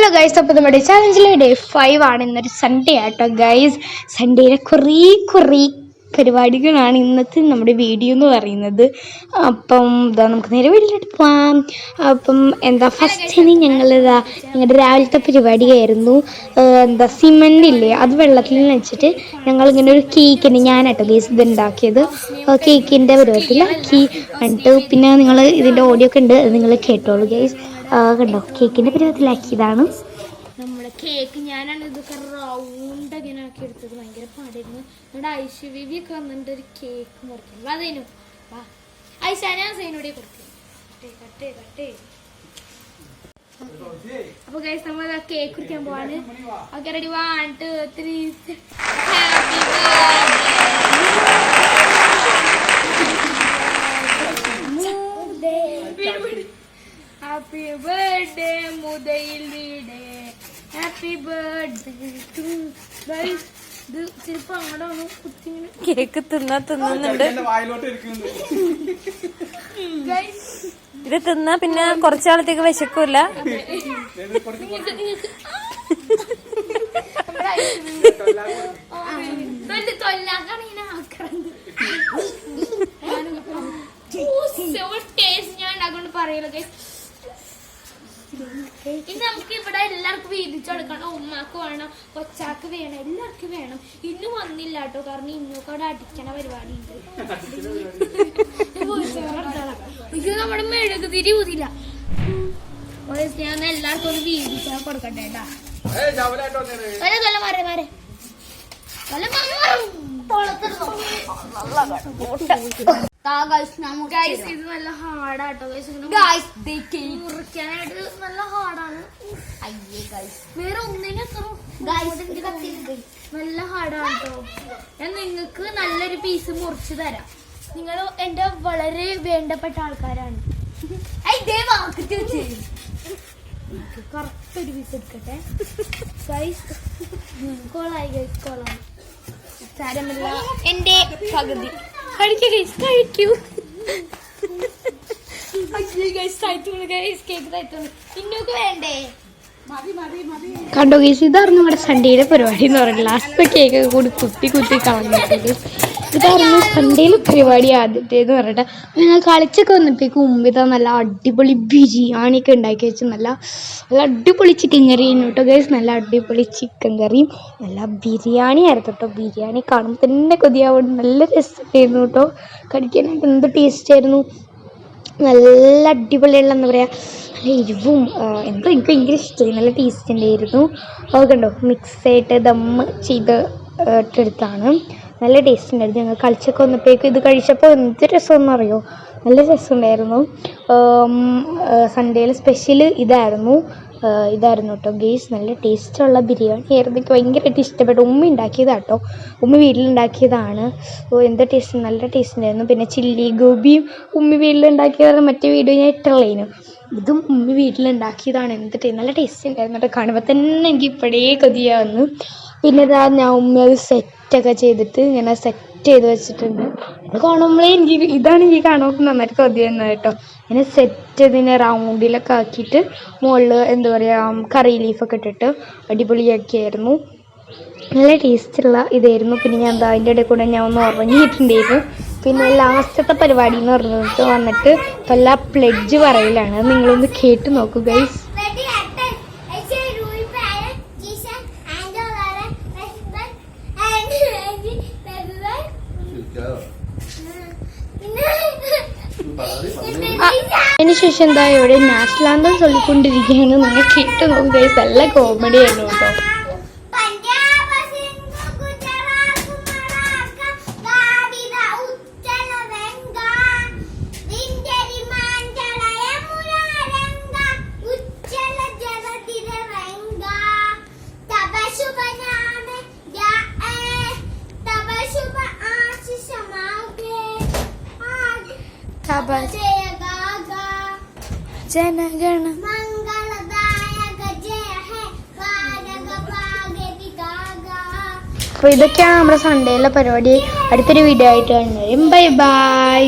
Hello guys, അപ്പോൾ നമ്മുടെ ചാലഞ്ചിലെ day 5 ആണ്. ഇന്നൊരു സൺഡേ ആട്ടോ ഗൈസ്. സൺഡേയിലെ കുറേ പരിപാടികളാണ് ഇന്നത്തെ നമ്മുടെ വീഡിയോ എന്ന് പറയുന്നത്. അപ്പം ഇതാ നമുക്ക് നേരെ വീട്ടിലോട്ട് പോവാം. അപ്പം ഫസ്റ്റിന് ഞങ്ങളുടെ രാവിലത്തെ പരിപാടിയായിരുന്നു. സിമൻ്റ് ഇല്ലേ, അത് വെള്ളത്തിൽ വെച്ചിട്ട് ഞങ്ങളിങ്ങനെ ഒരു കേക്കിന് ഞാനാട്ടോ ഗൈസ് ഇത് ഉണ്ടാക്കിയത്. കേക്കിൻ്റെ പരുവത്തിലാക്കി എന്നിട്ട് പിന്നെ നിങ്ങൾ ഇതിൻ്റെ ഓഡിയോ ഒക്കെ ഉണ്ട്, അത് നിങ്ങൾ കേട്ടോളൂ ഗൈസ്. കണ്ടോ, കേക്കിൻ്റെ പരുവത്തിലാക്കിയതാണ് നമ്മുടെ കേക്ക്. ഞാനാണ് ഇതൊക്കെ റൗണ്ട് ഇങ്ങനെ ആക്കി എടുത്തത്. ഭയങ്കര പാടായിരുന്നു. നമ്മുടെ ഐശ്വര്യവിയൊക്കെ വന്നിട്ട് ഒരു കേക്ക് മുറിക്കണം. അതേനു ഐശാന സൈനോടെ കൊടുക്കും. അപ്പൊ ഗൈസ് നമ്മൾ കേക്ക് കുറിക്കാൻ പോവാണ്. Okay, ready? 1 2 3. ഹാപ്പി ബർത്ത്ഡേ മുതയിൽ വീടേ, ഹാപ്പി ബർത്ത്ഡേ ടു ഗൈസ്. ഇത് ചിലപ്പോ അങ്ങോട്ട് ഒന്ന് കുത്തിങ്ങനെ കേക്ക് തിന്നുന്നുണ്ട്. ഇത് തിന്നാ പിന്നെ കുറച്ചാളത്തേക്ക് വിശക്കൂല. ഞാൻ ഉണ്ടാക്കൊണ്ട് പറയല്ലോ ഗൈസ്. ഇനി നമുക്ക് ഇവിടെ എല്ലാവർക്കും വീതിച്ചു കൊടുക്കണം. ഉമ്മാക്ക് വേണം, കൊച്ചാക്ക് വേണം, എല്ലാവർക്കും വേണം. ഇന്നും വന്നില്ല കേട്ടോ, കാരണം ഇന്നൊക്കെ അവിടെ അടിക്കണ പരിപാടി ഉണ്ട്. ഇത് നമ്മുടെ മെഴുകുതിരി ഊതില്ല. ഞാൻ എല്ലാവർക്കും ഒരു വീതിച്ചാ കൊടുക്കട്ടെ കേട്ടാ. ഇത് നല്ല ഹാർഡാട്ടോ മുറിക്കാനായിട്ട്, നല്ല ഹാർഡാണ്. വേറെ ഒന്നിനും നല്ല ഹാർഡാണ് കേട്ടോ. ഞാൻ നിങ്ങൾക്ക് നല്ലൊരു പീസ് മുറിച്ച് തരാം. നിങ്ങൾ എന്റെ വളരെ വേണ്ടപ്പെട്ട ആൾക്കാരാണ്. കറക്റ്റ് ഒരു പീസ് എടുക്കട്ടെ ഗൈസ്. കോളായി ഗൈസ്, കോളായി. സാരമില്ല, എന്റെ പകുതി കഴിക്കൂ. കണ്ടോ ഗൈസ്, ഇതായിരുന്നു നമ്മുടെ സൺഡേയിലെ പരിപാടി എന്ന് പറയുന്നത്. ലാസ്റ്റ് കേക്ക് കൂടി കുത്തി കളഞ്ഞിട്ടുണ്ട്. ഇതായിരുന്നു സൺഡേയിലെ പരിപാടി ആദ്യത്തേന്ന് പറഞ്ഞിട്ട്. ഞങ്ങൾ കളിച്ചൊക്കെ വന്നപ്പോഴേക്കും മുമ്പ് ഇതാ നല്ല അടിപൊളി ബിരിയാണിയൊക്കെ ഉണ്ടാക്കി വെച്ച് നല്ല അടിപൊളി ചിക്കൻ കറിയും കേട്ടോ ഗൈസ്. നല്ല അടിപൊളി ചിക്കൻ കറിയും നല്ല ബിരിയാണി ആയിരുന്നു കേട്ടോ. ബിരിയാണി കാണുമ്പോൾ തന്നെ കൊതിയാവുന്നു. നല്ല രസമായിരുന്നു കേട്ടോ കഴിക്കാനായിട്ട്. എന്ത് ടേസ്റ്റ് ആയിരുന്നു. നല്ല അടിപൊളിയുള്ള എന്താ പറയുക, നല്ല എരിവും എനിക്ക് ഭയങ്കര ഇഷ്ടമായി. നല്ല ടേസ്റ്റ് ഉണ്ടായിരുന്നു. അത് കണ്ടോ, മിക്സായിട്ട് ദമ്മ് ചെയ്ത് ഇട്ടെടുത്താണ്. നല്ല ടേസ്റ്റ് ഉണ്ടായിരുന്നു. ഞങ്ങൾ കളിച്ചൊക്കെ വന്നപ്പോഴേക്കും ഇത് കഴിച്ചപ്പോൾ എന്ത് രസമെന്ന് അറിയോ, നല്ല രസമുണ്ടായിരുന്നു. സൺഡേയിൽ സ്പെഷ്യൽ ഇതായിരുന്നു കേട്ടോ ഗെയ്സ്. നല്ല ടേസ്റ്റുള്ള ബിരിയാണി ആയിരുന്നു. എനിക്ക് ഭയങ്കരമായിട്ട് ഇഷ്ടപ്പെട്ടു. ഉമ്മ ഉണ്ടാക്കിയതാട്ടോ, ഉമ്മ വീട്ടിലുണ്ടാക്കിയതാണ്. എന്ത് ടേസ്റ്റ്, നല്ല ടേസ്റ്റ് ഉണ്ടായിരുന്നു. പിന്നെ ചില്ലി ഗോപിയും ഉമ്മ വീട്ടിലുണ്ടാക്കിയതാണ്. മറ്റേ വീഡിയോ ഞാൻ ഇട്ടുള്ളതിനും ഇതും ഉമ്മ വീട്ടിലുണ്ടാക്കിയതാണ്. നല്ല ടേസ്റ്റ് ഉണ്ടായിരുന്നു കേട്ടോ. കാണുമ്പോൾ തന്നെ എനിക്ക് ഇപ്പോഴേ കൊതിയാവുന്നു. പിന്നെ ഇതാ ഞാൻ ഉമ്മ അത് സെറ്റൊക്കെ ചെയ്തിട്ട് ഇങ്ങനെ സെറ്റ് ചെയ്ത് വെച്ചിട്ടുണ്ട്. അത് കാണുമ്പോഴേ ഇതാണ് എനിക്ക് കാണുമ്പോൾ നന്നായിട്ട് കൊതിയാവുന്നത് കേട്ടോ. ഇങ്ങനെ സെറ്റ് ഇതിനെ റൗണ്ടിലൊക്കെ ആക്കിയിട്ട് മുകളിൽ എന്താ പറയുക കറി ലീഫൊക്കെ ഇട്ടിട്ട് അടിപൊളിയാക്കിയായിരുന്നു. നല്ല ടേസ്റ്റുള്ള ഇതായിരുന്നു. പിന്നെ ഞാൻ എന്താ അതിൻ്റെ ഇടയിൽ കൂടെ ഞാൻ ഒന്ന് ഉറങ്ങിയിട്ടുണ്ടായിരുന്നു. പിന്നെ ലാസ്റ്റത്തെ പരിപാടി എന്ന് പറഞ്ഞിട്ട് വന്നിട്ട് നല്ല പ്ലെഡ്ജ് പറയലാണ്. നിങ്ങളൊന്ന് കേട്ട് നോക്കൂ ഗൈസ്. അതിനുശേഷം എന്താ ഇവിടെ നാഷണൽ ആന്തം ചൊല്ലിക്കൊണ്ടിരിക്കുകയാണ്. നിങ്ങൾ കേട്ട് നോക്കും ഗൈസ്. നല്ല കോമഡി ആയിരുന്നു കേട്ടോ. ജനഗണ അപ്പോൾ ഇതൊക്കെയാണ് നമ്മുടെ സൺഡേയിലെ പരിപാടി. അടുത്തൊരു വീഡിയോ ആയിട്ട് കാണുന്നത്. Bye bye.